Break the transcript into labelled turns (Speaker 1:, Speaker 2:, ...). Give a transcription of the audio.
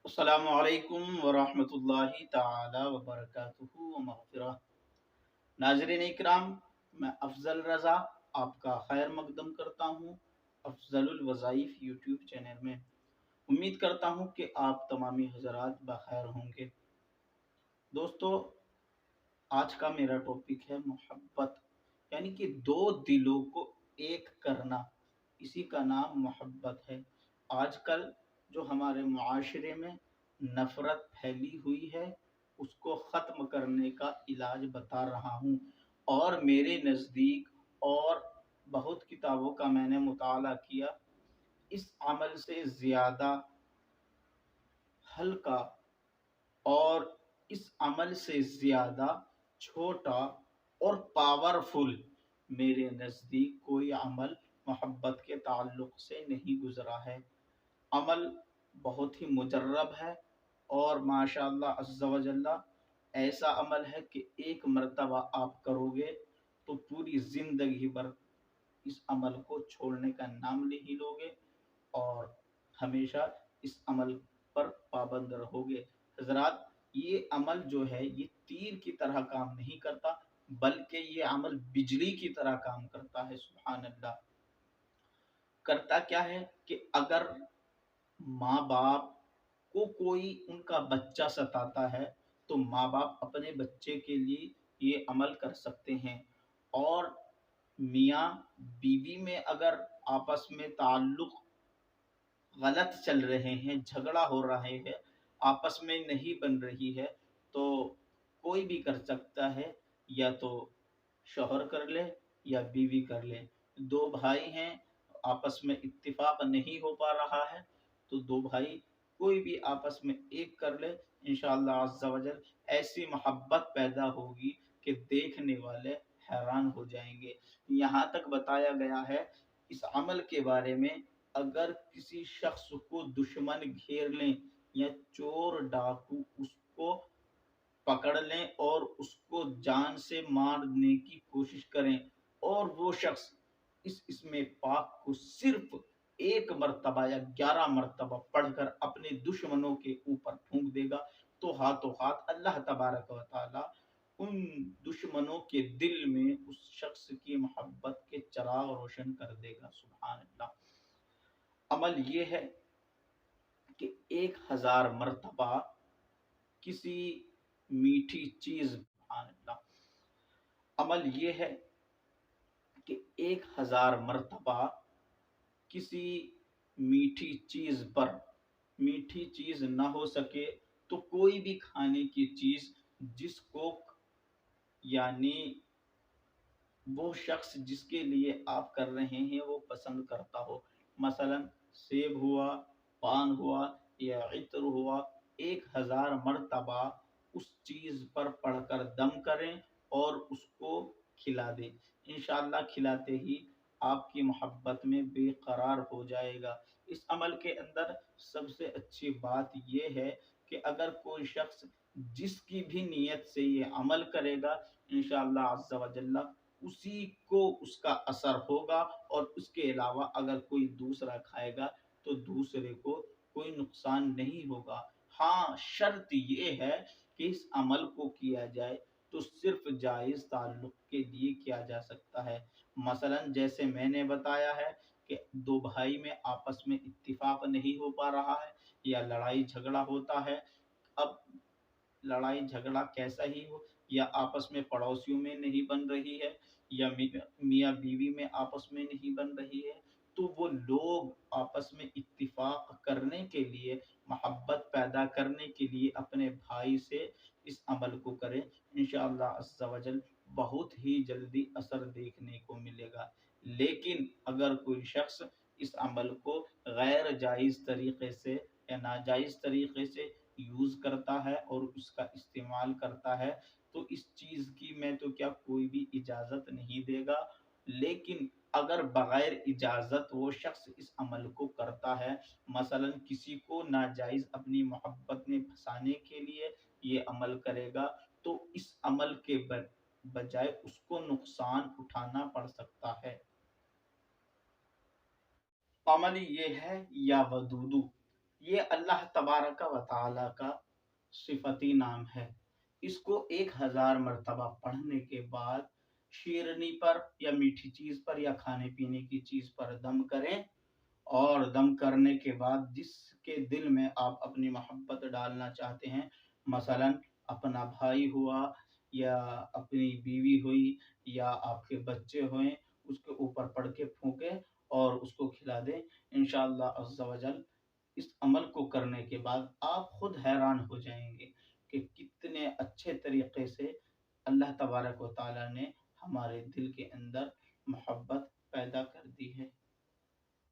Speaker 1: السلام علیکم ورحمۃ اللہ تعالی وبرکاتہ ومغفرہ۔ ناظرین اکرام، میں افضل رضا آپ کا خیر مقدم کرتا ہوں افضل الوظائف یوٹیوب چینل میں۔ امید کرتا ہوں کہ آپ تمامی حضرات بخیر ہوں گے۔ دوستو، آج کا میرا ٹاپک ہے محبت، یعنی کہ دو دلوں کو ایک کرنا، اسی کا نام محبت ہے۔ آج کل جو ہمارے معاشرے میں نفرت پھیلی ہوئی ہے، اس کو ختم کرنے کا علاج بتا رہا ہوں، اور میرے نزدیک اور بہت کتابوں کا میں نے مطالعہ کیا، اس عمل سے زیادہ ہلکا اور اس عمل سے زیادہ چھوٹا اور پاورفل میرے نزدیک کوئی عمل محبت کے تعلق سے نہیں گزرا ہے۔ عمل بہت ہی مجرب ہے، اور ماشاء اللہ عز و جل ایسا عمل ہے کہ ایک مرتبہ آپ کرو گے تو پوری زندگی بھر اس عمل کو چھوڑنے کا نام نہیں لو گے، اور ہمیشہ اس عمل پر پابند رہو گے۔ حضرات، یہ عمل جو ہے یہ تیر کی طرح کام نہیں کرتا، بلکہ یہ عمل بجلی کی طرح کام کرتا ہے۔ سبحان اللہ! کرتا کیا ہے کہ اگر ماں باپ کو کوئی ان کا بچہ ستاتا ہے تو ماں باپ اپنے بچے کے لیے یہ عمل کر سکتے ہیں، اور میاں بیوی میں اگر آپس میں تعلق غلط چل رہے ہیں، جھگڑا ہو رہا ہے، آپس میں نہیں بن رہی ہے، تو کوئی بھی کر سکتا ہے، یا تو شوہر کر لے یا بیوی کر لے۔ دو بھائی ہیں، آپس میں اتفاق نہیں ہو پا رہا ہے، تو دو بھائی کوئی بھی آپس میں ایک کر لے، انشاءاللہ عز و جل ایسی محبت پیدا ہوگی کہ دیکھنے والے حیران ہو جائیں گے۔ یہاں تک بتایا گیا ہے اس عمل کے بارے میں، اگر کسی شخص کو دشمن گھیر لیں یا چور ڈاکو اس کو پکڑ لیں اور اس کو جان سے مارنے کی کوشش کریں، اور وہ شخص اس اسم پاک کو صرف ایک مرتبہ یا 11 مرتبہ پڑھ کر اپنے دشمنوں کے اوپر پھونک دے گا، تو ہاتھوں ہاتھ اللہ تبارک و تعالی ان دشمنوں کے دل میں اس شخص کی محبت کے چراغ روشن کر دے گا۔ سبحان اللہ! عمل یہ ہے کہ 1000 مرتبہ کسی میٹھی چیز، سبحان اللہ! عمل یہ ہے کہ 1000 مرتبہ کسی میٹھی چیز پر، میٹھی چیز نہ ہو سکے تو کوئی بھی کھانے کی چیز جس کو، یعنی وہ شخص جس کے لیے آپ کر رہے ہیں وہ پسند کرتا ہو، مثلا سیب ہوا، پان ہوا یا عطر ہوا، 1000 مرتبہ اس چیز پر پڑھ کر دم کریں اور اس کو کھلا دیں۔ انشاءاللہ کھلاتے ہی آپ کی محبت میں بے قرار ہو جائے گا۔ اس عمل کے اندر سب سے اچھی بات یہ ہے کہ اگر کوئی شخص جس کی بھی نیت سے یہ عمل کرے گا، انشاءاللہ عز و جل اسی کو اس کا اثر ہوگا، اور اس کے علاوہ اگر کوئی دوسرا کھائے گا تو دوسرے کو کوئی نقصان نہیں ہوگا۔ ہاں، شرط یہ ہے کہ اس عمل کو کیا جائے تو صرف جائز تعلق کے لیے کیا جا سکتا ہے۔ مثلا جیسے میں نے بتایا ہے کہ دو بھائی میں آپس میں اتفاق نہیں ہو پا رہا ہے یا لڑائی جھگڑا ہوتا ہے، اب لڑائی جھگڑا کیسا ہی ہو، یا آپس میں پڑوسیوں میں نہیں بن رہی ہے، یا میاں بیوی میں آپس میں نہیں بن رہی ہے، تو وہ لوگ آپس میں اتفاق کرنے کے لیے، محبت پیدا کرنے کے لیے اپنے بھائی سے اس عمل کو کریں، انشاءاللہ عز و جل بہت ہی جلدی اثر دیکھنے کو ملے گا۔ لیکن اگر کوئی شخص اس عمل کو غیر جائز طریقے سے یا ناجائز طریقے سے یوز کرتا ہے اور اس کا استعمال کرتا ہے، تو اس چیز کی میں تو کیا کوئی بھی اجازت نہیں دے گا۔ لیکن اگر بغیر اجازت وہ شخص اس عمل کو کرتا ہے، مثلا کسی کو ناجائز اپنی محبت میں پھنسانے کے لیے یہ عمل کرے گا، تو اس عمل کے بجائے اس کو نقصان اٹھانا پڑ سکتا ہے۔ عمل یہ ہے یا ودودو، یہ اللہ تبارک و تعالی کا صفتی نام ہے۔ اس کو 1000 مرتبہ پڑھنے کے بعد شیرنی پر یا میٹھی چیز پر یا کھانے پینے کی چیز پر دم کریں، اور دم کرنے کے بعد جس کے دل میں آپ اپنی محبت ڈالنا چاہتے ہیں، مثلا اپنا بھائی ہوا یا اپنی بیوی ہوئی یا آپ کے بچے ہوئے، اس کے اوپر پڑھ کے پھونکیں اور اس کو کھلا دیں۔ انشاءاللہ عز و جل اس عمل کو کرنے کے بعد آپ خود حیران ہو جائیں گے کہ کتنے اچھے طریقے سے اللہ تبارک و تعالی نے ہمارے دل کے اندر محبت پیدا کر دی ہے۔